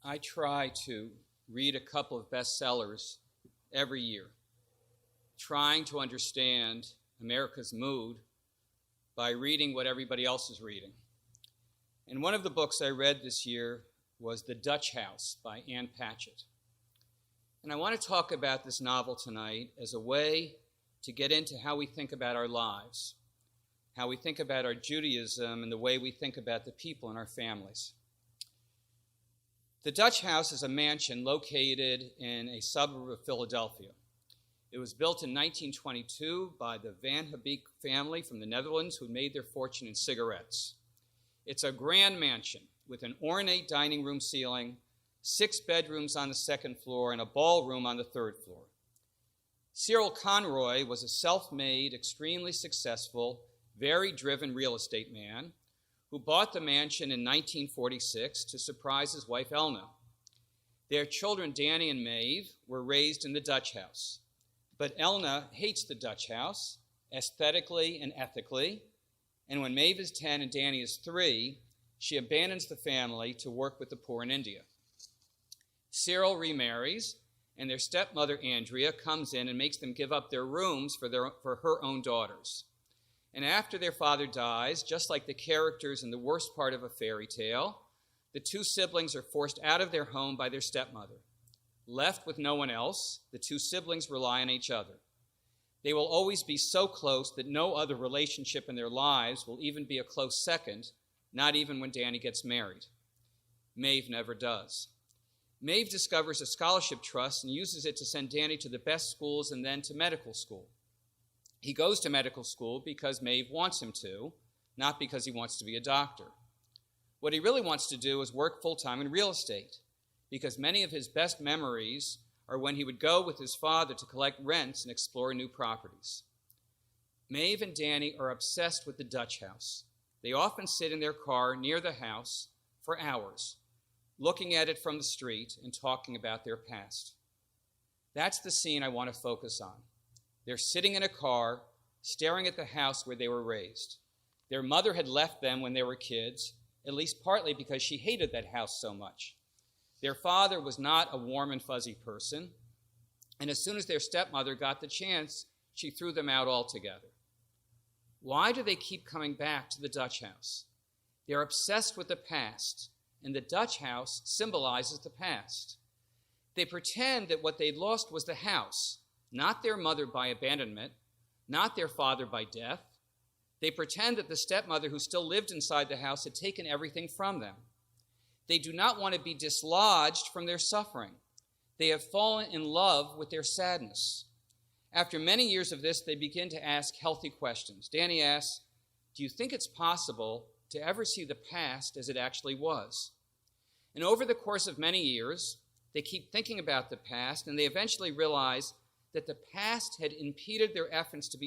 I try to read a couple of bestsellers every year, trying to understand America's mood by reading what everybody else is reading. And one of the books I read this year was The Dutch House by Ann Patchett. And I want to talk about this novel tonight as a way to get into how we think about our lives, how we think about our Judaism, and the way we think about the people in our families. The Dutch House is a mansion located in a suburb of Philadelphia. It was built in 1922 by the Van Hebeek family from the Netherlands who made their fortune in cigarettes. It's a grand mansion with an ornate dining room ceiling, 6 bedrooms on the second floor, and a ballroom on the third floor. Cyril Conroy was a self-made, extremely successful, very driven real estate man who bought the mansion in 1946 to surprise his wife Elna. Their children, Danny and Maeve, were raised in the Dutch House. But Elna hates the Dutch House, aesthetically and ethically, and when Maeve is 10 and Danny is 3, she abandons the family to work with the poor in India. Cyril remarries, and their stepmother, Andrea, comes in and makes them give up their rooms for her own daughters. And after their father dies, just like the characters in the worst part of a fairy tale, the 2 siblings are forced out of their home by their stepmother. Left with no one else, the 2 siblings rely on each other. They will always be so close that no other relationship in their lives will even be a close second, not even when Danny gets married. Maeve never does. Maeve discovers a scholarship trust and uses it to send Danny to the best schools and then to medical school. He goes to medical school because Maeve wants him to, not because he wants to be a doctor. What he really wants to do is work full-time in real estate, because many of his best memories are when he would go with his father to collect rents and explore new properties. Maeve and Danny are obsessed with the Dutch House. They often sit in their car near the house for hours, looking at it from the street and talking about their past. That's the scene I want to focus on. They're sitting in a car, staring at the house where they were raised. Their mother had left them when they were kids, at least partly because she hated that house so much. Their father was not a warm and fuzzy person, and as soon as their stepmother got the chance, she threw them out altogether. Why do they keep coming back to the Dutch House? They're obsessed with the past, and the Dutch House symbolizes the past. They pretend that what they'd lost was the house, not their mother by abandonment, not their father by death. They pretend that the stepmother who still lived inside the house had taken everything from them. They do not want to be dislodged from their suffering. They have fallen in love with their sadness. After many years of this, they begin to ask healthy questions. Danny asks, "Do you think it's possible to ever see the past as it actually was?" And over the course of many years, they keep thinking about the past, and they eventually realize that the past had impeded their efforts to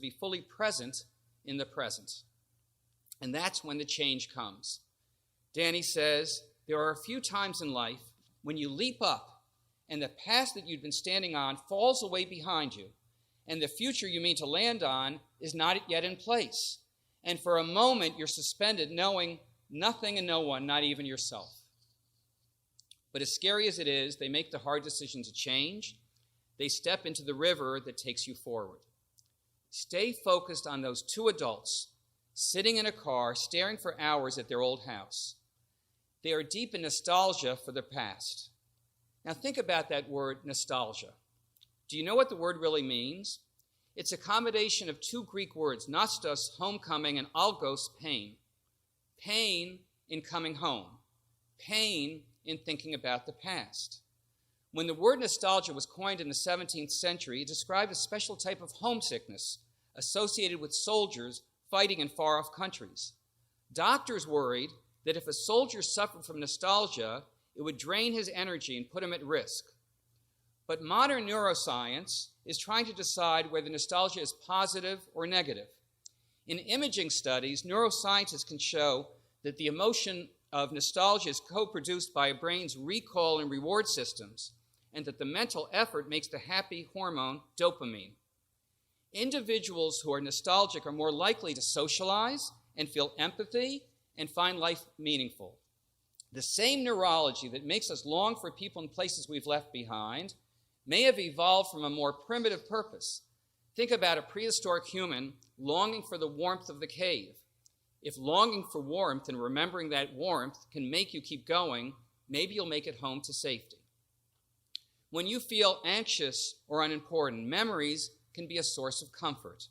be fully present in the present. And that's when the change comes. Danny says, there are a few times in life when you leap up and the past that you'd been standing on falls away behind you, and the future you mean to land on is not yet in place. And for a moment, you're suspended, knowing nothing and no one, not even yourself. But as scary as it is, they make the hard decision to change. They step into the river that takes you forward. Stay focused on those 2 adults sitting in a car, staring for hours at their old house. They are deep in nostalgia for the past. Now think about that word, nostalgia. Do you know what the word really means? It's a combination of 2 Greek words, nostos, homecoming, and algos, pain. Pain in coming home. Pain in thinking about the past. When the word nostalgia was coined in the 17th century, it described a special type of homesickness associated with soldiers fighting in far-off countries. Doctors worried that if a soldier suffered from nostalgia, it would drain his energy and put him at risk. But modern neuroscience is trying to decide whether nostalgia is positive or negative. In imaging studies, neuroscientists can show that the emotion of nostalgia is co-produced by a brain's recall and reward systems, and that the mental effort makes the happy hormone dopamine. Individuals who are nostalgic are more likely to socialize and feel empathy and find life meaningful. The same neurology that makes us long for people and places we've left behind may have evolved from a more primitive purpose. Think about a prehistoric human longing for the warmth of the cave. If longing for warmth and remembering that warmth can make you keep going, maybe you'll make it home to safety. When you feel anxious or unimportant, memories can be a source of comfort.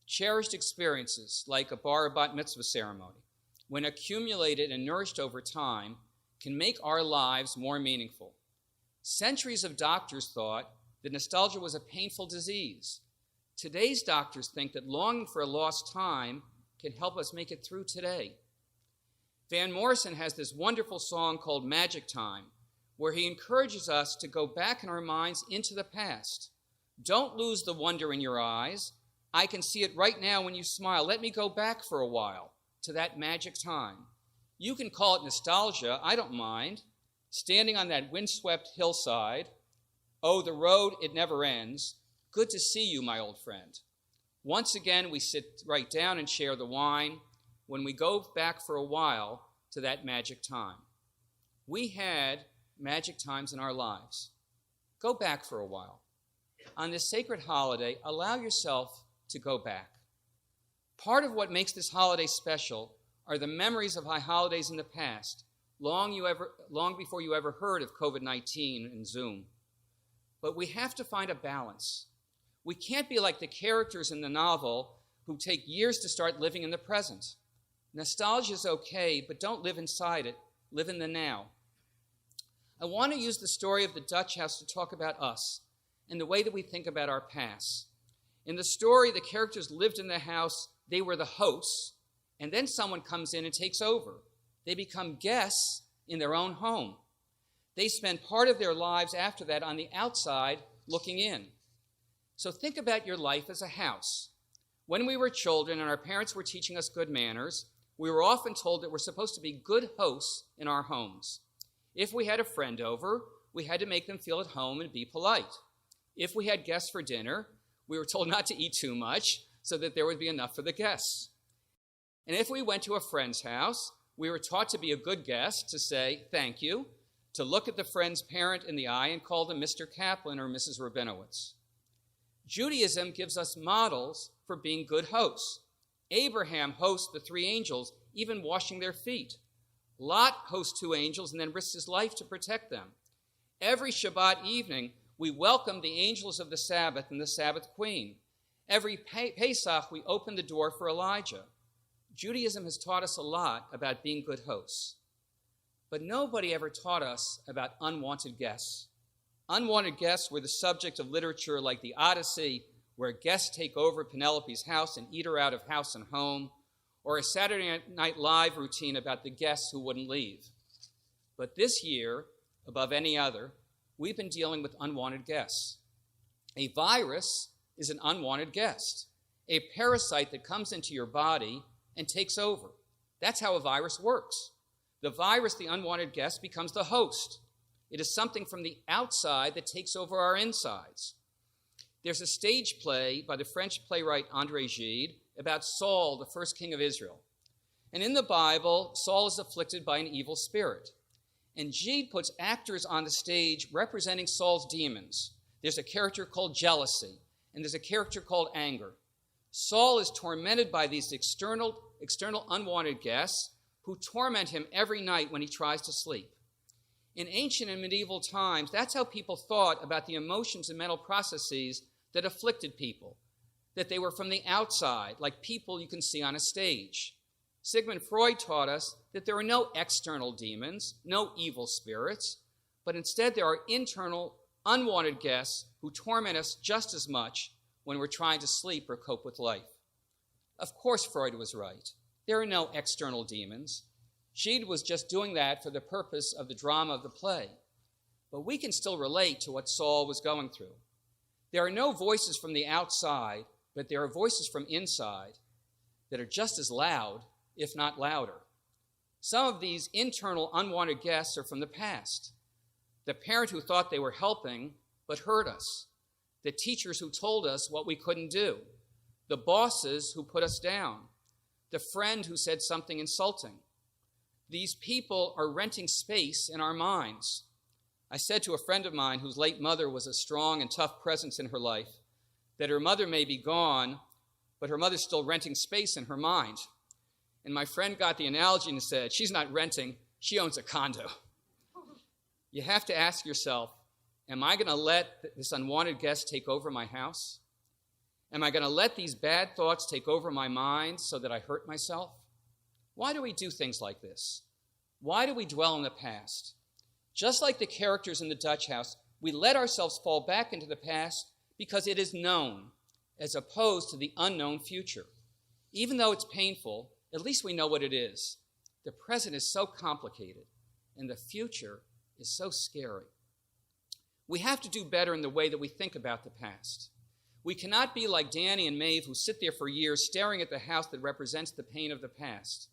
Cherished experiences, like a bar bat mitzvah ceremony, when accumulated and nourished over time, can make our lives more meaningful. Centuries of doctors thought that nostalgia was a painful disease. Today's doctors think that longing for a lost time can help us make it through today. Van Morrison has this wonderful song called Magic Time, where he encourages us to go back in our minds into the past. Don't lose the wonder in your eyes. I can see it right now when you smile. Let me go back for a while to that magic time. You can call it nostalgia, I don't mind. Standing on that windswept hillside, oh, the road, it never ends. Good to see you, my old friend. Once again, we sit right down and share the wine when we go back for a while to that magic time. We had magic times in our lives. Go back for a while. On this sacred holiday, allow yourself to go back. Part of what makes this holiday special are the memories of high holidays in the past, long before you ever heard of COVID-19 and Zoom. But we have to find a balance. We can't be like the characters in the novel who take years to start living in the present. Nostalgia is okay, but don't live inside it. Live in the now. I want to use the story of the Dutch house to talk about us and the way that we think about our past. In the story, the characters lived in the house. They were the hosts, and then someone comes in and takes over. They become guests in their own home. They spend part of their lives after that on the outside looking in. So think about your life as a house. When we were children and our parents were teaching us good manners, we were often told that we're supposed to be good hosts in our homes. If we had a friend over, we had to make them feel at home and be polite. If we had guests for dinner, we were told not to eat too much so that there would be enough for the guests. And if we went to a friend's house, we were taught to be a good guest, to say thank you, to look at the friend's parent in the eye and call them Mr. Kaplan or Mrs. Rabinowitz. Judaism gives us models for being good hosts. Abraham hosts the 3 angels, even washing their feet. Lot hosts 2 angels and then risks his life to protect them. Every Shabbat evening, we welcome the angels of the Sabbath and the Sabbath queen. Every Pesach, we open the door for Elijah. Judaism has taught us a lot about being good hosts. But nobody ever taught us about unwanted guests. Unwanted guests were the subject of literature like the Odyssey, where guests take over Penelope's house and eat her out of house and home, or a Saturday Night Live routine about the guests who wouldn't leave. But this year, above any other, we've been dealing with unwanted guests. A virus is an unwanted guest, a parasite that comes into your body and takes over. That's how a virus works. The virus, the unwanted guest, becomes the host. It is something from the outside that takes over our insides. There's a stage play by the French playwright André Gide about Saul, the first king of Israel. And in the Bible, Saul is afflicted by an evil spirit. And Gide puts actors on the stage representing Saul's demons. There's a character called jealousy, and there's a character called anger. Saul is tormented by these external unwanted guests who torment him every night when he tries to sleep. In ancient and medieval times, that's how people thought about the emotions and mental processes that afflicted people, that they were from the outside, like people you can see on a stage. Sigmund Freud taught us that there are no external demons, no evil spirits, but instead there are internal, unwanted guests who torment us just as much when we're trying to sleep or cope with life. Of course, Freud was right. There are no external demons. Gide was just doing that for the purpose of the drama of the play. But we can still relate to what Saul was going through. There are no voices from the outside, but there are voices from inside that are just as loud, if not louder. Some of these internal unwanted guests are from the past. The parent who thought they were helping but hurt us. The teachers who told us what we couldn't do. The bosses who put us down. The friend who said something insulting. These people are renting space in our minds. I said to a friend of mine whose late mother was a strong and tough presence in her life that her mother may be gone, but her mother's still renting space in her mind. And my friend got the analogy and said, she's not renting, she owns a condo. You have to ask yourself, am I going to let this unwanted guest take over my house? Am I going to let these bad thoughts take over my mind so that I hurt myself? Why do we do things like this? Why do we dwell in the past? Just like the characters in the Dutch house, we let ourselves fall back into the past because it is known, as opposed to the unknown future. Even though it's painful, at least we know what it is. The present is so complicated, and the future is so scary. We have to do better in the way that we think about the past. We cannot be like Danny and Maeve, who sit there for years staring at the house that represents the pain of the past.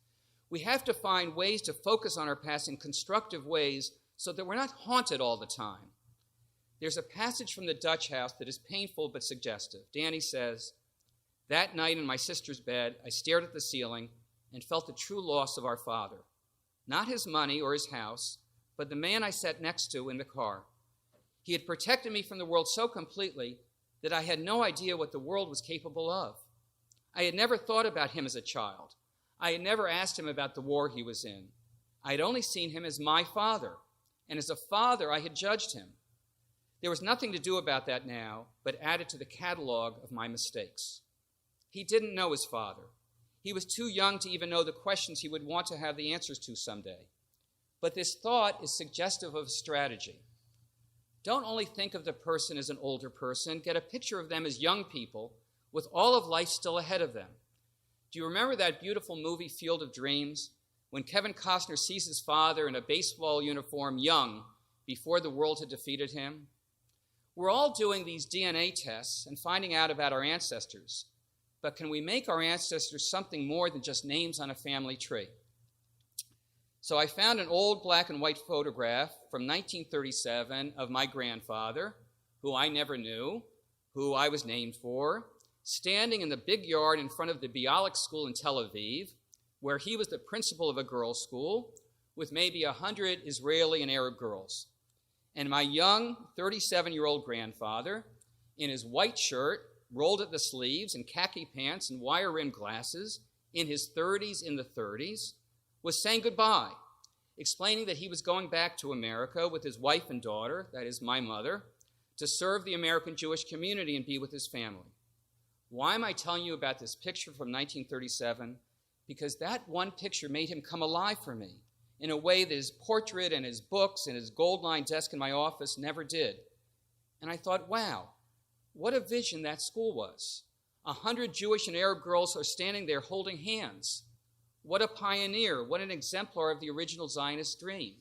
We have to find ways to focus on our past in constructive ways so that we're not haunted all the time. There's a passage from the Dutch house that is painful but suggestive. Danny says, "That night in my sister's bed, I stared at the ceiling and felt the true loss of our father. Not his money or his house, but the man I sat next to in the car. He had protected me from the world so completely that I had no idea what the world was capable of. I had never thought about him as a child. I had never asked him about the war he was in. I had only seen him as my father, and as a father I had judged him. There was nothing to do about that now, but add it to the catalog of my mistakes. He didn't know his father. He was too young to even know the questions he would want to have the answers to someday. But this thought is suggestive of a strategy. Don't only think of the person as an older person, get a picture of them as young people with all of life still ahead of them. Do you remember that beautiful movie, Field of Dreams, when Kevin Costner sees his father in a baseball uniform young before the world had defeated him? We're all doing these DNA tests and finding out about our ancestors, but can we make our ancestors something more than just names on a family tree? So I found an old black and white photograph from 1937 of my grandfather, who I never knew, who I was named for, standing in the big yard in front of the Bialik School in Tel Aviv, where he was the principal of a girls' school with maybe 100 Israeli and Arab girls. And my young 37-year-old grandfather, in his white shirt, rolled at the sleeves, and khaki pants and wire-rimmed glasses, in his 30s, was saying goodbye, explaining that he was going back to America with his wife and daughter, that is my mother, to serve the American Jewish community and be with his family. Why am I telling you about this picture from 1937? Because that one picture made him come alive for me in a way that his portrait and his books and his gold-lined desk in my office never did. And I thought, wow, what a vision that school was. 100 Jewish and Arab girls are standing there holding hands. What a pioneer, what an exemplar of the original Zionist dream.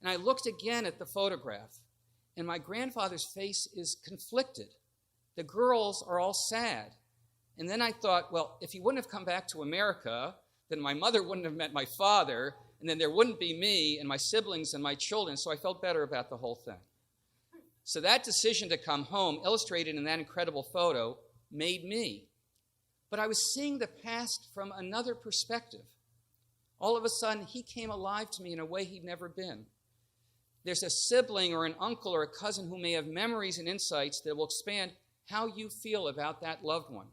And I looked again at the photograph, and my grandfather's face is conflicted. The girls are all sad. And then I thought, well, if he wouldn't have come back to America, then my mother wouldn't have met my father, and then there wouldn't be me and my siblings and my children, so I felt better about the whole thing. So that decision to come home, illustrated in that incredible photo, made me. But I was seeing the past from another perspective. All of a sudden, he came alive to me in a way he'd never been. There's a sibling or an uncle or a cousin who may have memories and insights that will expand how you feel about that loved one.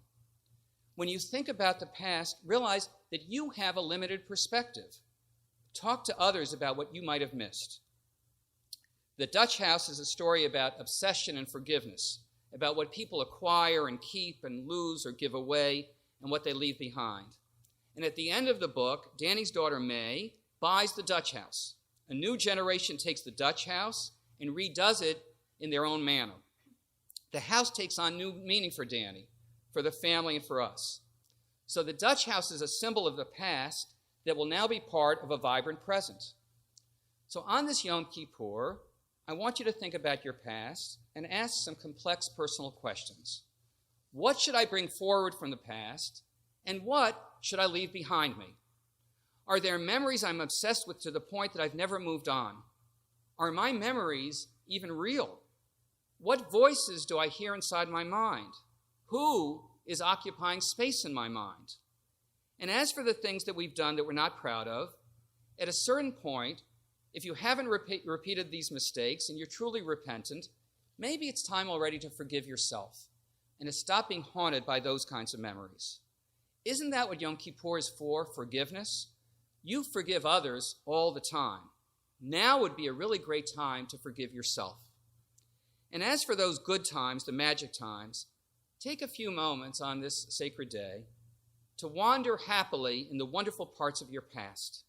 When you think about the past, realize that you have a limited perspective. Talk to others about what you might have missed. The Dutch house is a story about obsession and forgiveness, about what people acquire and keep and lose or give away and what they leave behind. And at the end of the book, Danny's daughter May buys the Dutch house. A new generation takes the Dutch house and redoes it in their own manner. The house takes on new meaning for Danny, for the family, and for us. So the Dutch house is a symbol of the past that will now be part of a vibrant present. So on this Yom Kippur, I want you to think about your past and ask some complex personal questions. What should I bring forward from the past, and what should I leave behind me? Are there memories I'm obsessed with to the point that I've never moved on? Are my memories even real? What voices do I hear inside my mind? Who is occupying space in my mind? And as for the things that we've done that we're not proud of, at a certain point, if you haven't repeated these mistakes and you're truly repentant, maybe it's time already to forgive yourself and to stop being haunted by those kinds of memories. Isn't that what Yom Kippur is for, forgiveness? You forgive others all the time. Now would be a really great time to forgive yourself. And as for those good times, the magic times, take a few moments on this sacred day to wander happily in the wonderful parts of your past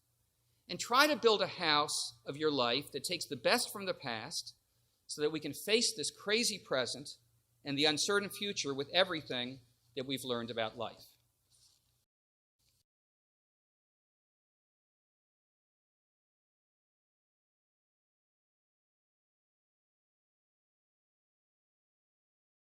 and try to build a house of your life that takes the best from the past so that we can face this crazy present and the uncertain future with everything that we've learned about life.